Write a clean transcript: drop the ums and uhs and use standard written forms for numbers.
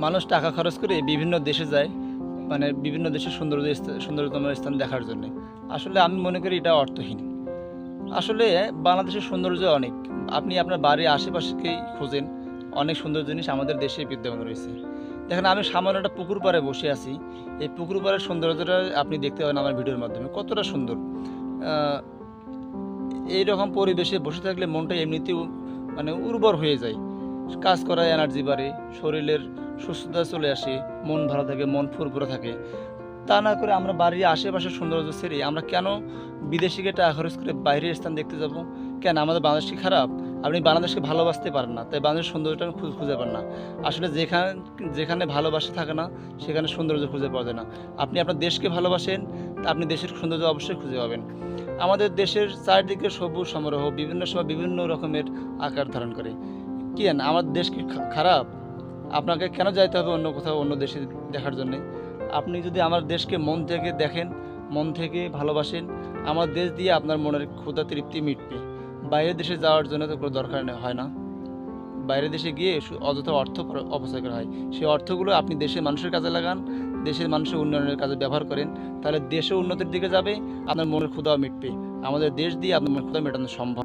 মানুষ টাকা খরচ করে বিভিন্ন দেশে যায়, মানে বিভিন্ন দেশের সুন্দরতম স্থান দেখার জন্য। আসলে আমি মনে করি এটা অর্থহীন। আসলে বাংলাদেশের সৌন্দর্য অনেক। আপনি আপনার বাড়ির আশেপাশেকেই খোঁজেন, অনেক সুন্দর জিনিস আমাদের দেশে বিদ্যমান রয়েছে। দেখেন, আমি সামান্য একটা পুকুর পাড়ে বসে আছি। এই পুকুর পাড়ের সৌন্দর্যটা আপনি দেখতে পাবেন আমার ভিডিওর মাধ্যমে, কতটা সুন্দর। এইরকম পরিবেশে বসে থাকলে মনটা এমনিতেও মানে উর্বর হয়ে যায়, কাজ করার এনার্জি বাড়ে, শরীরের সুস্থতা চলে আসে, মন ভালো থাকে, মন ফুরফুরে থাকে। তা না করে আমরা বাড়ির আশেপাশের সৌন্দর্য ছেড়ে আমরা কেন বিদেশিকে টাকা খরচ করে বাইরের স্থান দেখতে যাব? কেন আমাদের বাংলাদেশ কি খারাপ? আপনি বাংলাদেশকে ভালোবাসতে পারেন না, তাই বাংলাদেশের সৌন্দর্যটা খুঁজে পান না। আসলে যেখানে যেখানে ভালোবাসা থাকে না, সেখানে সৌন্দর্য খুঁজে পাওয়া যায় না। আপনি আপনার দেশকে ভালোবাসেন, তা আপনি দেশের সৌন্দর্য অবশ্যই খুঁজে পাবেন। আমাদের দেশের চারদিকে সবুজ সমারোহ বিভিন্ন সময় বিভিন্ন রকমের আকার ধারণ করে। কেন আমার দেশ কি খারাপ? আপনাকে কেন যাইতে হবে অন্য কোথাও, অন্য দেশে দেখার জন্যে? আপনি যদি আমার দেশকে মন থেকে দেখেন, মন থেকে ভালোবাসেন, আমার দেশ দিয়ে আপনার মনের ক্ষুধা তৃপ্তি মিটবে। বাইরের দেশে যাওয়ার জন্য তো কোনো দরকার হয় না। বাইরের দেশে গিয়ে অযথা অর্থ অপচয় করা হয়। সেই অর্থগুলো আপনি দেশের মানুষের কাজে লাগান, দেশের মানুষের উন্নয়নের কাজে ব্যবহার করেন, তাহলে দেশও উন্নতির দিকে যাবে, আপনার মনের ক্ষুধাও মিটবে। আমাদের দেশ দিয়ে আপনার মনের ক্ষুধা মেটানো সম্ভব।